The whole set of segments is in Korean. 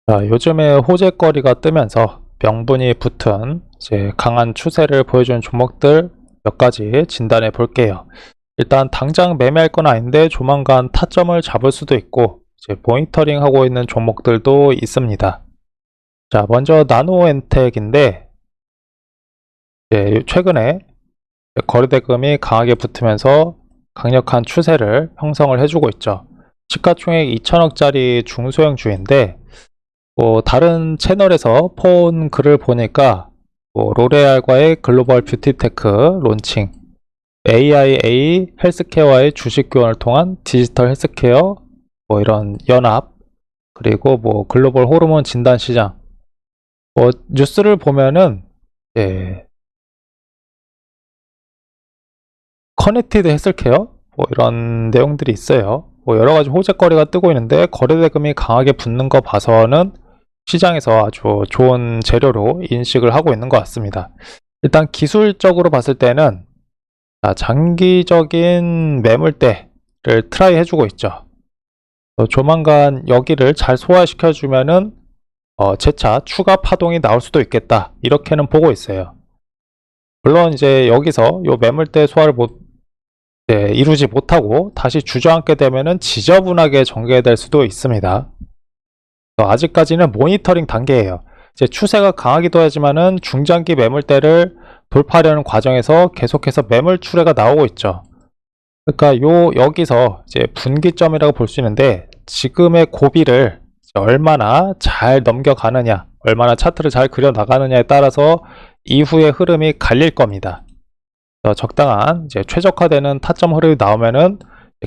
자, 요즘에 호재거리가 뜨면서 명분이 붙은 이제 강한 추세를 보여주는 종목들 몇 가지 진단해 볼게요. 일단 당장 매매할 건 아닌데 조만간 타점을 잡을 수도 있고 이제 모니터링 하고 있는 종목들도 있습니다. 자, 먼저 나노엔텍인데 최근에 거래대금이 강하게 붙으면서 강력한 추세를 형성을 해주고 있죠. 시가총액 2천억짜리 중소형주인데 다른 채널에서 본 글을 보니까 로레알과의 글로벌 뷰티테크 론칭, AIA 헬스케어와의 주식 교환을 통한 디지털 헬스케어, 이런 연합, 그리고 글로벌 호르몬 진단 시장. 뉴스를 보면은 커넥티드 헬스케어 이런 내용들이 있어요. 여러 가지 호재거리가 뜨고 있는데 거래대금이 강하게 붙는 거 봐서는 시장에서 아주 좋은 재료로 인식을 하고 있는 것 같습니다. 일단 기술적으로 봤을 때는 장기적인 매물대를 트라이 해주고 있죠. 조만간 여기를 잘 소화시켜주면은 재차 추가 파동이 나올 수도 있겠다, 이렇게는 보고 있어요. 물론 이제 여기서 요 매물대 소화를 이루지 못하고 다시 주저앉게 되면은 지저분하게 전개될 수도 있습니다. 아직까지는 모니터링 단계예요. 이제 추세가 강하기도 하지만은 중장기 매물대를 돌파하려는 과정에서 계속해서 매물 추례가 나오고 있죠. 그러니까 여기서 이제 분기점이라고 볼 수 있는데, 지금의 고비를 얼마나 잘 넘겨가느냐, 얼마나 차트를 잘 그려 나가느냐에 따라서 이후의 흐름이 갈릴 겁니다. 적당한 이제 최적화되는 타점 흐름이 나오면은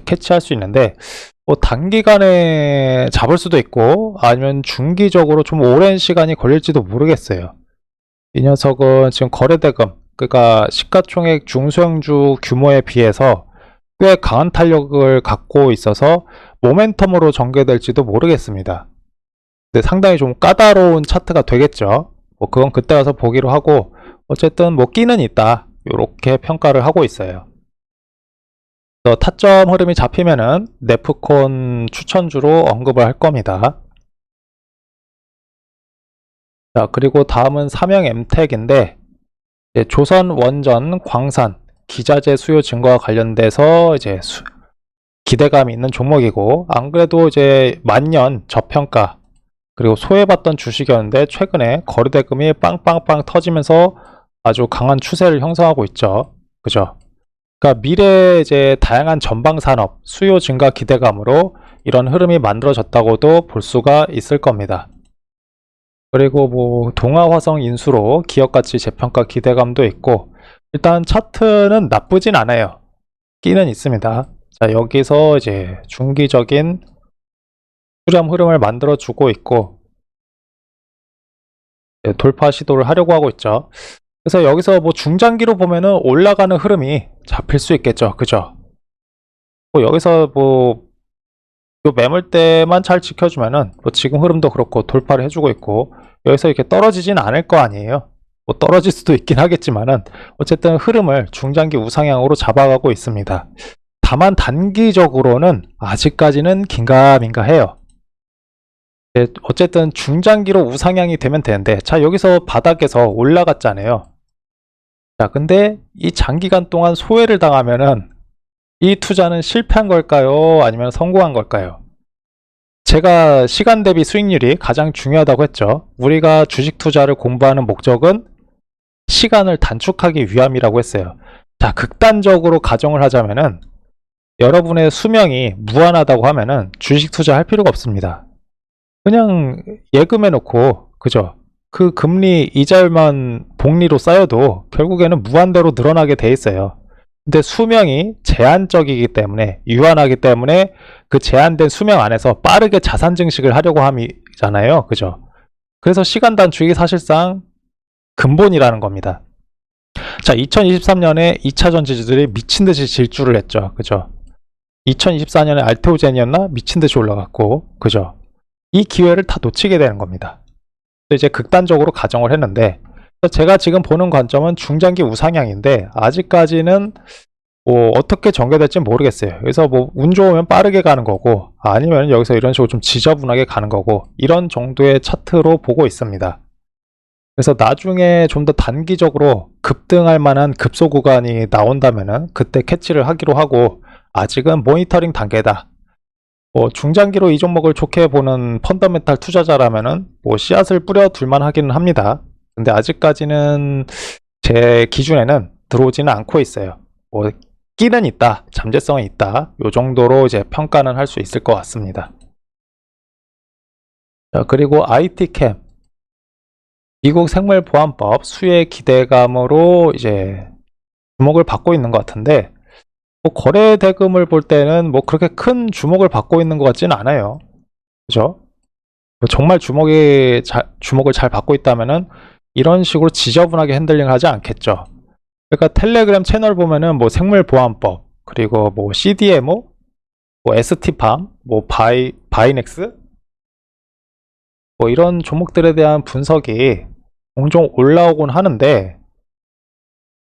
캐치할 수 있는데, 단기간에 잡을 수도 있고 아니면 중기적으로 좀 오랜 시간이 걸릴지도 모르겠어요. 이 녀석은 지금 거래대금, 그러니까 시가총액 중소형주 규모에 비해서 꽤 강한 탄력을 갖고 있어서 모멘텀으로 전개될지도 모르겠습니다. 근데 상당히 좀 까다로운 차트가 되겠죠. 그건 그때 가서 보기로 하고, 어쨌든 끼는 있다, 이렇게 평가를 하고 있어요. 타점 흐름이 잡히면은 네프콘 추천주로 언급을 할 겁니다. 자, 그리고 다음은 삼형엠텍인데, 조선 원전 광산 기자재 수요 증가와 관련돼서 이제 기대감이 있는 종목이고, 안 그래도 이제 만년 저평가 그리고 소외받던 주식이었는데 최근에 거래대금이 빵빵빵 터지면서 아주 강한 추세를 형성하고 있죠. 그죠? 그러니까 미래에 이제 다양한 전방 산업 수요 증가 기대감으로 이런 흐름이 만들어졌다고도 볼 수가 있을 겁니다. 그리고 동아화성 인수로 기업가치 재평가 기대감도 있고, 일단 차트는 나쁘진 않아요. 끼는 있습니다. 자, 여기서 이제 중기적인 수렴 흐름을 만들어 주고 있고, 돌파 시도를 하려고 하고 있죠. 그래서 여기서 중장기로 보면은 올라가는 흐름이 잡힐 수 있겠죠. 그죠? 여기서 요 매물대만 잘 지켜주면은 지금 흐름도 그렇고 돌파를 해주고 있고, 여기서 이렇게 떨어지진 않을 거 아니에요. 떨어질 수도 있긴 하겠지만은 어쨌든 흐름을 중장기 우상향으로 잡아가고 있습니다. 다만 단기적으로는 아직까지는 긴가민가 해요. 어쨌든 중장기로 우상향이 되면 되는데, 자, 여기서 바닥에서 올라갔잖아요. 자, 근데 이 장기간 동안 소외를 당하면은 이 투자는 실패한 걸까요? 아니면 성공한 걸까요? 제가 시간 대비 수익률이 가장 중요하다고 했죠. 우리가 주식 투자를 공부하는 목적은 시간을 단축하기 위함이라고 했어요. 자, 극단적으로 가정을 하자면은 여러분의 수명이 무한하다고 하면은 주식 투자할 필요가 없습니다. 그냥 예금해 놓고, 그죠? 그 금리 이자율만 복리로 쌓여도 결국에는 무한대로 늘어나게 돼 있어요. 근데 수명이 제한적이기 때문에, 유한하기 때문에 그 제한된 수명 안에서 빠르게 자산 증식을 하려고 함이잖아요. 그죠? 그래서 시간 단축이 사실상 근본이라는 겁니다. 자, 2023년에 2차 전지주들이 미친듯이 질주를 했죠. 그죠? 2024년에 알테오젠이었나? 미친듯이 올라갔고, 그죠? 이 기회를 다 놓치게 되는 겁니다. 이제 극단적으로 가정을 했는데, 제가 지금 보는 관점은 중장기 우상향인데, 아직까지는 뭐 어떻게 전개될지 모르겠어요. 그래서 뭐 운 좋으면 빠르게 가는 거고 아니면 여기서 이런 식으로 좀 지저분하게 가는 거고 이런 정도의 차트로 보고 있습니다. 그래서 나중에 좀 더 단기적으로 급등할 만한 급소 구간이 나온다면은 그때 캐치를 하기로 하고 아직은 모니터링 단계다. 뭐 중장기로 이 종목을 좋게 보는 펀더멘탈 투자자라면은 뭐 씨앗을 뿌려 둘만 하기는 합니다. 근데 아직까지는 제 기준에는 들어오지는 않고 있어요. 뭐 끼는 있다, 잠재성은 있다. 요 정도로 이제 평가는 할 수 있을 것 같습니다. 자, 그리고 IT캠 미국 생물보안법 수혜 기대감으로 이제 주목을 받고 있는 것 같은데 뭐 거래 대금을 볼 때는 뭐 그렇게 큰 주목을 받고 있는 것 같지는 않아요. 그죠? 뭐 정말 주목을 잘 받고 있다면은 이런 식으로 지저분하게 핸들링을 하지 않겠죠. 그러니까 텔레그램 채널 보면은 뭐 생물보안법 그리고 뭐 CDMO, 뭐 ST팜, 뭐 바이넥스 뭐 이런 종목들에 대한 분석이 종종 올라오곤 하는데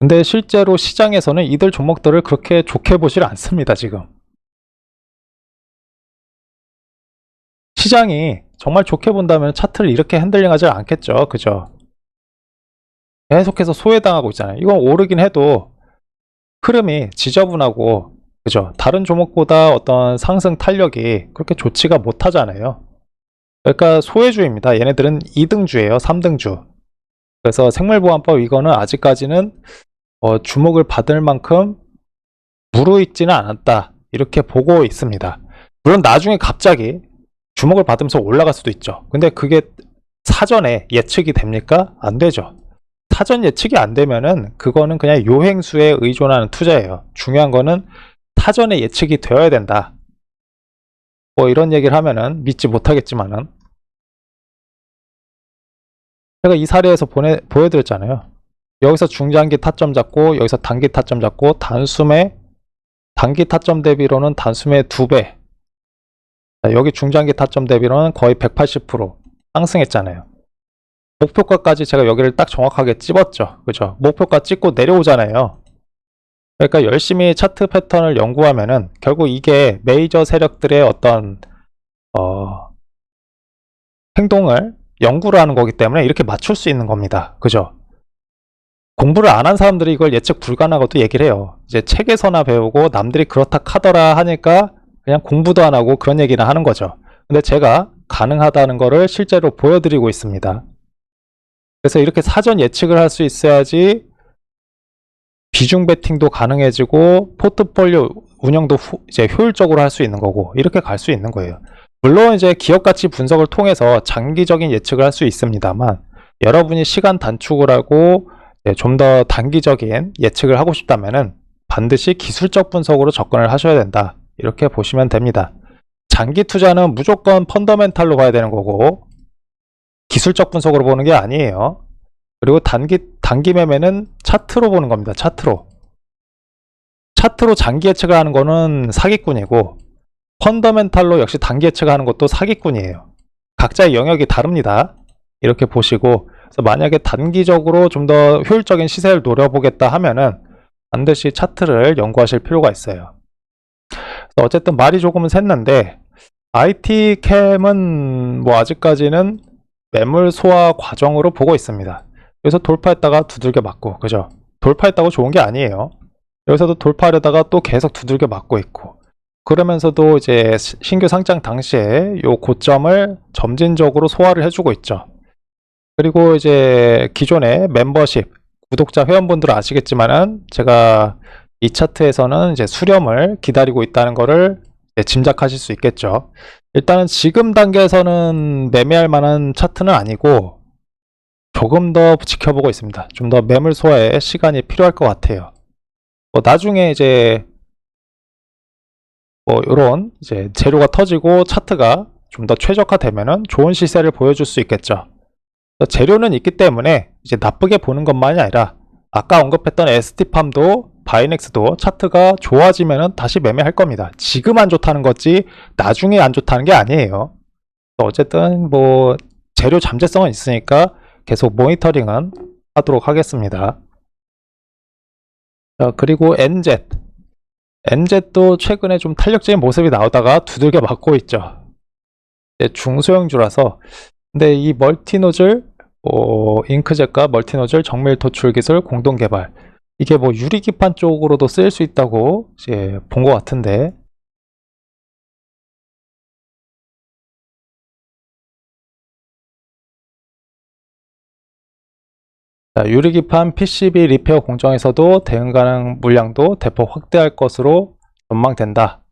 근데 실제로 시장에서는 이들 종목들을 그렇게 좋게 보질 않습니다. 지금 시장이 정말 좋게 본다면 차트를 이렇게 핸들링하지 않겠죠. 그죠? 계속해서 소외당하고 있잖아요. 이건 오르긴 해도 흐름이 지저분하고 그죠? 다른 종목보다 어떤 상승 탄력이 그렇게 좋지가 못하잖아요. 그러니까 소외주입니다. 얘네들은 2등주예요. 3등주. 그래서 생물보안법 이거는 아직까지는 주목을 받을 만큼 무르익지는 않았다. 이렇게 보고 있습니다. 물론 나중에 갑자기 주목을 받으면서 올라갈 수도 있죠. 근데 그게 사전에 예측이 됩니까? 안 되죠. 사전 예측이 안 되면은 그거는 그냥 요행수에 의존하는 투자예요. 중요한 거는 사전에 예측이 되어야 된다. 뭐 이런 얘기를 하면은 믿지 못하겠지만은 제가 이 사례에서 보여드렸잖아요. 여기서 중장기 타점 잡고 여기서 단기 타점 잡고 단숨에 단기 타점 대비로는 단숨에 2배 여기 중장기 타점 대비로는 거의 180% 상승했잖아요. 목표가까지 제가 여기를 딱 정확하게 찝었죠. 그죠? 목표가 찍고 내려오잖아요. 그러니까 열심히 차트 패턴을 연구하면은 결국 이게 메이저 세력들의 어떤 행동을 연구를 하는 거기 때문에 이렇게 맞출 수 있는 겁니다. 그죠? 공부를 안 한 사람들이 이걸 예측 불가능하고도 얘기를 해요. 이제 책에서나 배우고 남들이 그렇다 하더라 하니까 그냥 공부도 안 하고 그런 얘기나 하는 거죠. 근데 제가 가능하다는 거를 실제로 보여드리고 있습니다. 그래서 이렇게 사전 예측을 할 수 있어야지 비중 베팅도 가능해지고 포트폴리오 운영도 이제 효율적으로 할 수 있는 거고 이렇게 갈 수 있는 거예요. 물론 이제 기업 가치 분석을 통해서 장기적인 예측을 할 수 있습니다만 여러분이 시간 단축을 하고 좀 더 단기적인 예측을 하고 싶다면은 반드시 기술적 분석으로 접근을 하셔야 된다. 이렇게 보시면 됩니다. 장기 투자는 무조건 펀더멘탈로 봐야 되는 거고 기술적 분석으로 보는 게 아니에요. 그리고 단기 매매는 차트로 보는 겁니다. 차트로 장기 예측을 하는 거는 사기꾼이고 펀더멘탈로 역시 단기 예측을 하는 것도 사기꾼이에요. 각자의 영역이 다릅니다. 이렇게 보시고 그래서 만약에 단기적으로 좀 더 효율적인 시세를 노려보겠다 하면은 반드시 차트를 연구하실 필요가 있어요. 어쨌든 말이 조금은 샜는데 IT캠은 뭐 아직까지는 매물 소화 과정으로 보고 있습니다. 여기서 돌파했다가 두들겨 맞고 그죠? 돌파했다고 좋은 게 아니에요. 여기서도 돌파하려다가 또 계속 두들겨 맞고 있고 그러면서도 이제 신규 상장 당시에 요 고점을 점진적으로 소화를 해주고 있죠. 그리고 이제 기존의 멤버십 구독자 회원분들은 아시겠지만은 제가 이 차트에서는 이제 수렴을 기다리고 있다는 거를 짐작하실 수 있겠죠. 일단은 지금 단계에서는 매매할 만한 차트는 아니고 조금 더 지켜보고 있습니다. 좀 더 매물 소화에 시간이 필요할 것 같아요. 뭐 나중에 이제 뭐 이런 이제 재료가 터지고 차트가 좀 더 최적화되면은 좋은 시세를 보여줄 수 있겠죠. 재료는 있기 때문에 이제 나쁘게 보는 것만이 아니라 아까 언급했던 ST팜도 바이넥스도 차트가 좋아지면은 다시 매매할 겁니다. 지금 안 좋다는 거지 나중에 안 좋다는 게 아니에요. 어쨌든 뭐 재료 잠재성은 있으니까 계속 모니터링은 하도록 하겠습니다. 자, 그리고 NZ NZ도 최근에 좀 탄력적인 모습이 나오다가 두들겨 맞고 있죠. 중소형주라서. 근데 이 멀티노즐 잉크젯과 멀티노즐 정밀 도출 기술 공동 개발, 이게 뭐 유리기판 쪽으로도 쓰일 수 있다고 이제 본 것 같은데, 자, 유리기판 PCB 리페어 공정에서도 대응 가능 물량도 대폭 확대할 것으로 전망된다.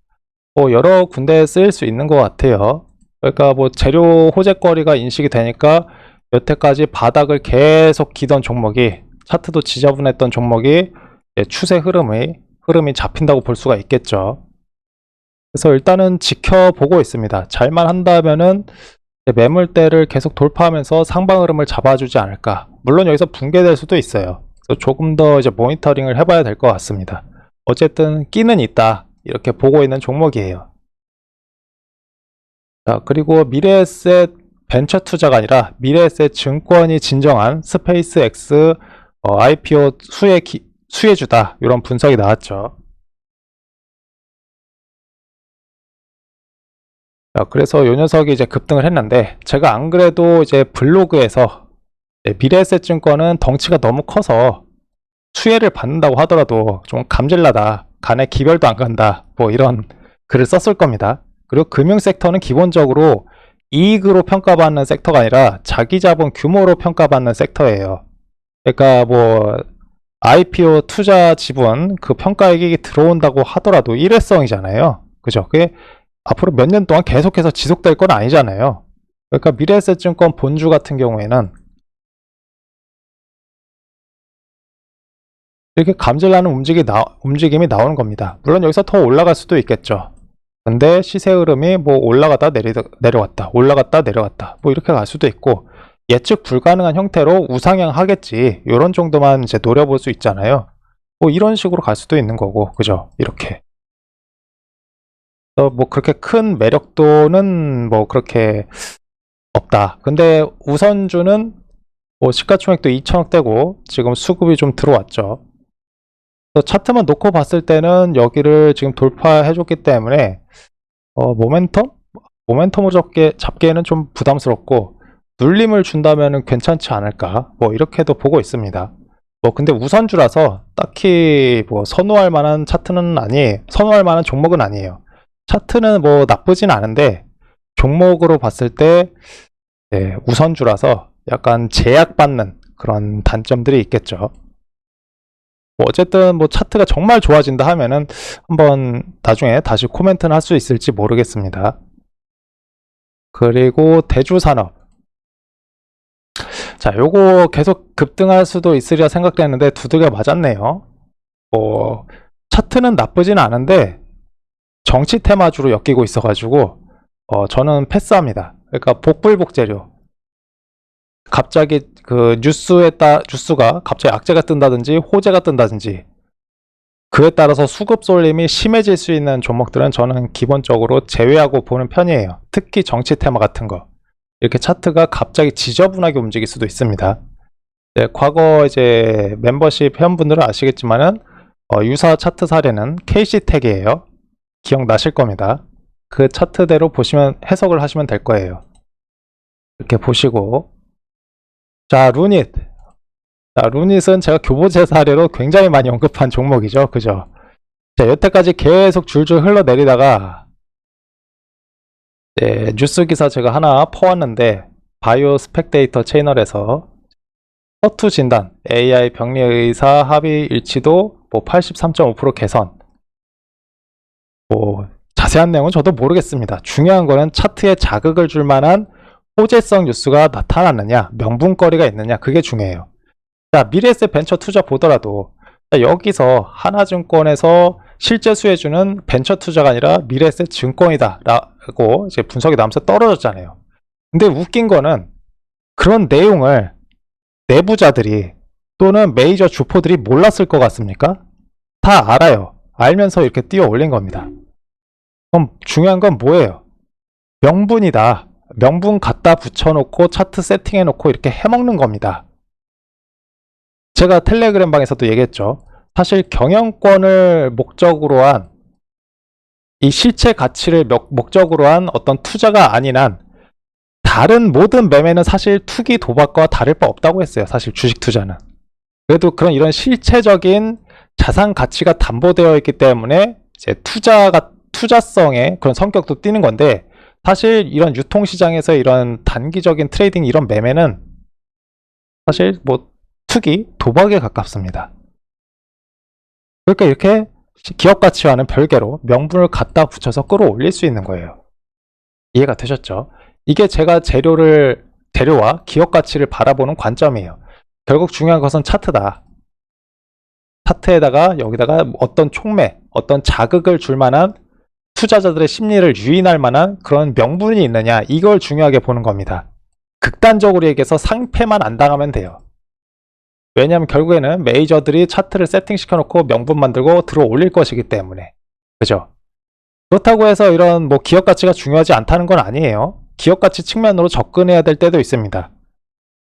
여러 군데에 쓰일 수 있는 것 같아요. 그러니까 뭐 재료 호재거리가 인식이 되니까 여태까지 바닥을 계속 기던 종목이, 차트도 지저분했던 종목이 추세 흐름이 잡힌다고 볼 수가 있겠죠. 그래서 일단은 지켜보고 있습니다. 잘만 한다면은 매물대를 계속 돌파하면서 상방 흐름을 잡아주지 않을까. 물론 여기서 붕괴될 수도 있어요. 그래서 조금 더 이제 모니터링을 해봐야 될 것 같습니다. 어쨌든 끼는 있다, 이렇게 보고 있는 종목이에요. 자, 그리고 미래에셋 벤처 투자가 아니라 미래에셋 증권이 진정한 스페이스X IPO 수혜주다, 이런 분석이 나왔죠. 자, 그래서 요 녀석이 이제 급등을 했는데, 제가 안 그래도 이제 블로그에서 미래에셋 증권은 덩치가 너무 커서 수혜를 받는다고 하더라도 좀 감질나다, 간에 기별도 안 간다, 뭐 이런 글을 썼을 겁니다. 그리고 금융 섹터는 기본적으로 이익으로 평가받는 섹터가 아니라 자기 자본 규모로 평가받는 섹터예요. 그러니까 뭐 IPO 투자 지분 그 평가액이 들어온다고 하더라도 일회성이잖아요. 그죠? 그게 앞으로 몇 년 동안 계속해서 지속될 건 아니잖아요. 그러니까 미래에셋 증권 본주 같은 경우에는 이렇게 감질나는 움직임이 나오는 겁니다. 물론 여기서 더 올라갈 수도 있겠죠. 근데 시세 흐름이 뭐 올라갔다 내려왔다, 올라갔다 내려왔다, 뭐 이렇게 갈 수도 있고, 예측 불가능한 형태로 우상향 하겠지, 이런 정도만 이제 노려볼 수 있잖아요. 뭐 이런 식으로 갈 수도 있는 거고, 그죠? 이렇게. 뭐 그렇게 큰 매력도는 뭐 그렇게 없다. 근데 우선주는 뭐 시가총액도 2천억대고 지금 수급이 좀 들어왔죠. 차트만 놓고 봤을 때는 여기를 지금 돌파해줬기 때문에 모멘텀으로 잡기에는 좀 부담스럽고, 눌림을 준다면 괜찮지 않을까, 뭐 이렇게도 보고 있습니다. 근데 우선주라서 딱히 뭐 선호할 만한 종목은 아니에요. 차트는 뭐 나쁘진 않은데 종목으로 봤을 때 우선주라서 약간 제약받는 그런 단점들이 있겠죠. 어쨌든 뭐 차트가 정말 좋아진다 하면은 한번 나중에 다시 코멘트는 할 수 있을지 모르겠습니다. 그리고 대주산업, 자, 요거 계속 급등할 수도 있으리라 생각했는데 두들겨 맞았네요. 차트는 나쁘진 않은데 정치 테마주로 엮이고 있어가지고 저는 패스합니다. 그러니까 복불복 재료, 갑자기 그 뉴스가 갑자기 악재가 뜬다든지 호재가 뜬다든지, 그에 따라서 수급 쏠림이 심해질 수 있는 종목들은 저는 기본적으로 제외하고 보는 편이에요. 특히 정치 테마 같은 거, 이렇게 차트가 갑자기 지저분하게 움직일 수도 있습니다. 과거 이제 멤버십 회원분들은 아시겠지만은 유사 차트 사례는 KC텍이에요. 기억나실 겁니다. 그 차트대로 보시면 해석을 하시면 될 거예요. 이렇게 보시고, 자, 루닛. 자, 루닛은 제가 교보제 사례로 굉장히 많이 언급한 종목이죠. 그죠? 자, 여태까지 계속 줄줄 흘러내리다가 뉴스 기사 제가 하나 퍼왔는데, 바이오 스펙데이터 채널에서 허투 진단, AI 병리 의사 합의 일치도 뭐 83.5% 개선. 뭐 자세한 내용은 저도 모르겠습니다. 중요한 거는 차트에 자극을 줄 만한 호재성 뉴스가 나타났느냐, 명분거리가 있느냐, 그게 중요해요. 자, 미래에셋 벤처 투자 보더라도, 자, 여기서 하나증권에서 실제 수혜주는 벤처 투자가 아니라 미래에셋 증권이다 라고 이제 분석이 나오면서 떨어졌잖아요. 근데 웃긴 거는 그런 내용을 내부자들이 또는 메이저 주포들이 몰랐을 것 같습니까? 다 알아요. 알면서 이렇게 띄워 올린 겁니다. 그럼 중요한 건 뭐예요? 명분이다. 명분 갖다 붙여놓고 차트 세팅해놓고 이렇게 해먹는 겁니다. 제가 텔레그램 방에서도 얘기했죠. 사실 경영권을 목적으로 한 이 실체 가치를 목적으로 한 어떤 투자가 아닌 한 다른 모든 매매는 사실 투기 도박과 다를 바 없다고 했어요. 사실 주식 투자는. 그래도 그런 이런 실체적인 자산 가치가 담보되어 있기 때문에 이제 투자성의 그런 성격도 띠는 건데, 사실 이런 유통시장에서 이런 단기적인 트레이딩 이런 매매는 사실 뭐 투기, 도박에 가깝습니다. 그러니까 이렇게 기업 가치와는 별개로 명분을 갖다 붙여서 끌어올릴 수 있는 거예요. 이해가 되셨죠? 이게 제가 재료와 기업 가치를 바라보는 관점이에요. 결국 중요한 것은 차트다. 차트에다가 여기다가 어떤 촉매, 어떤 자극을 줄 만한, 투자자들의 심리를 유인할 만한 그런 명분이 있느냐, 이걸 중요하게 보는 겁니다. 극단적으로 얘기해서 상패만 안 당하면 돼요. 왜냐하면 결국에는 메이저들이 차트를 세팅시켜 놓고 명분 만들고 들어 올릴 것이기 때문에. 그죠? 그렇다고 해서 이런 뭐 기업 가치가 중요하지 않다는 건 아니에요. 기업 가치 측면으로 접근해야 될 때도 있습니다.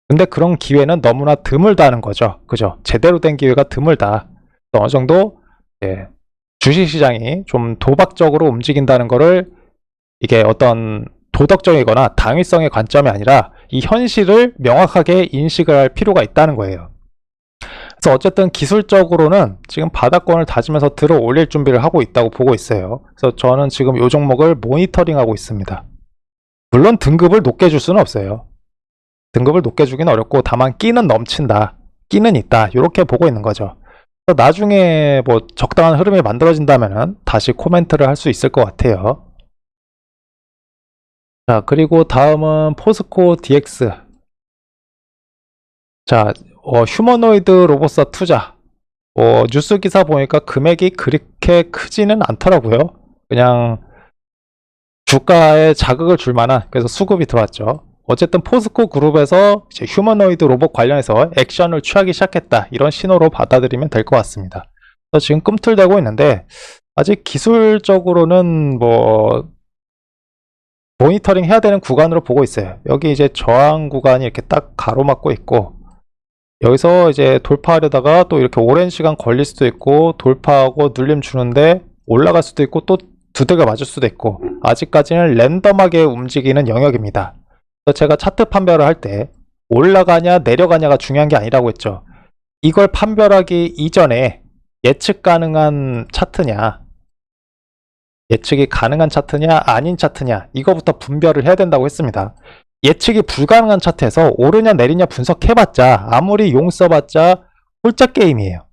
근데 그런 기회는 너무나 드물다는 거죠. 그죠? 제대로 된 기회가 드물다. 어느 정도 주식시장이 좀 도박적으로 움직인다는 거를, 이게 어떤 도덕적이거나 당위성의 관점이 아니라 이 현실을 명확하게 인식을 할 필요가 있다는 거예요. 그래서 어쨌든 기술적으로는 지금 바닥권을 다지면서 들어 올릴 준비를 하고 있다고 보고 있어요. 그래서 저는 지금 이 종목을 모니터링하고 있습니다. 물론 등급을 높게 줄 수는 없어요. 등급을 높게 주기는 어렵고, 다만 끼는 넘친다, 끼는 있다, 이렇게 보고 있는 거죠. 나중에 뭐 적당한 흐름이 만들어진다면 다시 코멘트를 할 수 있을 것 같아요. 자, 그리고 다음은 포스코 DX. 자, 휴머노이드 로봇사 투자. 뉴스 기사 보니까 금액이 그렇게 크지는 않더라고요. 그냥 주가에 자극을 줄 만한, 그래서 수급이 들어왔죠. 어쨌든 포스코 그룹에서 이제 휴머노이드 로봇 관련해서 액션을 취하기 시작했다, 이런 신호로 받아들이면 될 것 같습니다. 그래서 지금 꿈틀대고 있는데, 아직 기술적으로는 뭐 모니터링 해야 되는 구간으로 보고 있어요. 여기 이제 저항 구간이 이렇게 딱 가로막고 있고, 여기서 이제 돌파하려다가 또 이렇게 오랜 시간 걸릴 수도 있고, 돌파하고 눌림 주는데 올라갈 수도 있고, 또 두들겨 맞을 수도 있고, 아직까지는 랜덤하게 움직이는 영역입니다. 그래서 제가 차트 판별을 할 때 올라가냐 내려가냐가 중요한 게 아니라고 했죠. 이걸 판별하기 이전에 예측 가능한 차트냐, 예측이 가능한 차트냐 아닌 차트냐, 이거부터 분별을 해야 된다고 했습니다. 예측이 불가능한 차트에서 오르냐 내리냐 분석해봤자, 아무리 용 써봤자 홀짝 게임이에요.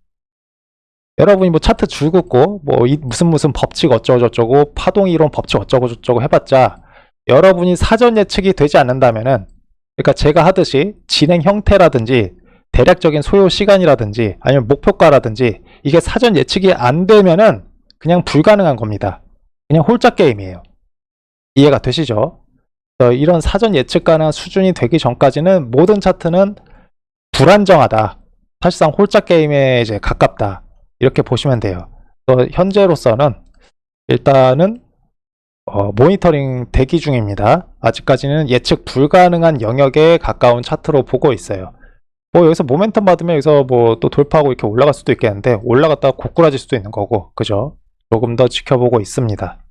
여러분이 뭐 차트 줄 긋고 뭐 무슨 법칙 어쩌고저쩌고, 파동이론 법칙 어쩌고저쩌고 해봤자 여러분이 사전 예측이 되지 않는다면은, 그러니까 제가 하듯이 진행 형태라든지 대략적인 소요 시간이라든지 아니면 목표가라든지 이게 사전 예측이 안 되면은 그냥 불가능한 겁니다. 그냥 홀짝 게임이에요. 이해가 되시죠? 이런 사전 예측 가능한 수준이 되기 전까지는 모든 차트는 불안정하다, 사실상 홀짝 게임에 이제 가깝다, 이렇게 보시면 돼요. 현재로서는 일단은 모니터링 대기 중입니다. 아직까지는 예측 불가능한 영역에 가까운 차트로 보고 있어요. 여기서 모멘텀 받으면 여기서 뭐 또 돌파하고 이렇게 올라갈 수도 있겠는데, 올라갔다가 고꾸라질 수도 있는 거고, 그죠? 조금 더 지켜보고 있습니다.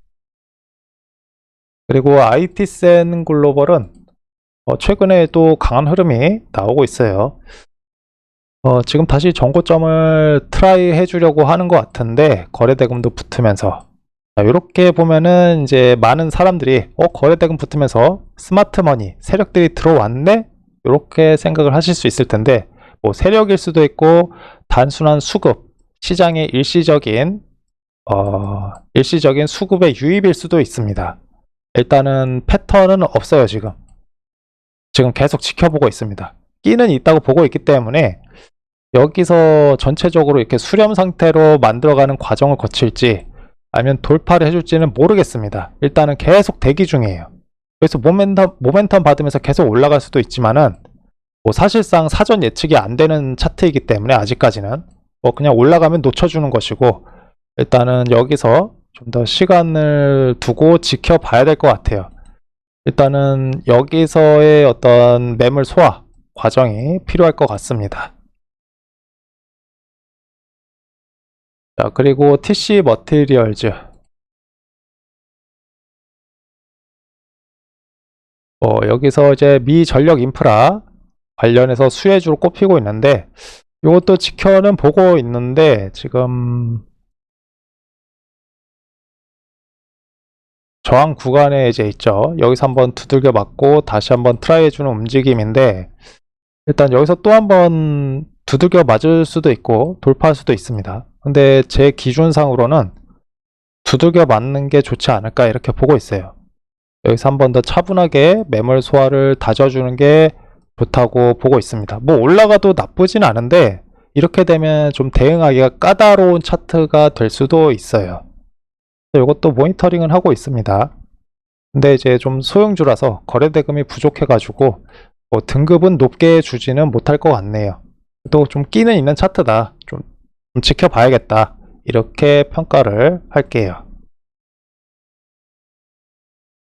그리고 IT센 글로벌은 최근에 또 강한 흐름이 나오고 있어요. 지금 다시 정고점을 트라이 해주려고 하는 것 같은데, 거래대금도 붙으면서, 이렇게 보면은 이제 많은 사람들이 거래대금 붙으면서 스마트머니 세력들이 들어왔네, 이렇게 생각을 하실 수 있을 텐데, 뭐 세력일 수도 있고 단순한 수급, 시장의 일시적인 수급의 유입일 수도 있습니다. 일단은 패턴은 없어요. 지금 계속 지켜보고 있습니다. 끼는 있다고 보고 있기 때문에 여기서 전체적으로 이렇게 수렴 상태로 만들어가는 과정을 거칠지 아니면 돌파를 해줄지는 모르겠습니다. 일단은 계속 대기 중이에요. 그래서 모멘텀 받으면서 계속 올라갈 수도 있지만은, 뭐 사실상 사전 예측이 안 되는 차트이기 때문에 아직까지는 그냥 올라가면 놓쳐주는 것이고, 일단은 여기서 좀 더 시간을 두고 지켜봐야 될 것 같아요. 일단은 여기서의 어떤 매물 소화 과정이 필요할 것 같습니다. 자, 그리고 TC 머티리얼즈. 여기서 이제 미 전력 인프라 관련해서 수혜주로 꼽히고 있는데 이것도 지켜는 보고 있는데 지금 저항 구간에 이제 있죠. 여기서 한번 두들겨 맞고 다시 한번 트라이 해주는 움직임인데 일단 여기서 또 한번 두들겨 맞을 수도 있고 돌파할 수도 있습니다. 근데 제 기준상으로는 두들겨 맞는 게 좋지 않을까 이렇게 보고 있어요. 여기서 한 번 더 차분하게 매물 소화를 다져주는 게 좋다고 보고 있습니다. 뭐 올라가도 나쁘진 않은데 이렇게 되면 좀 대응하기가 까다로운 차트가 될 수도 있어요. 이것도 모니터링은 하고 있습니다. 근데 이제 좀 소형주라서 거래대금이 부족해가지고 등급은 높게 주지는 못할 것 같네요. 또 좀 끼는 있는 차트다. 좀 지켜봐야겠다. 이렇게 평가를 할게요.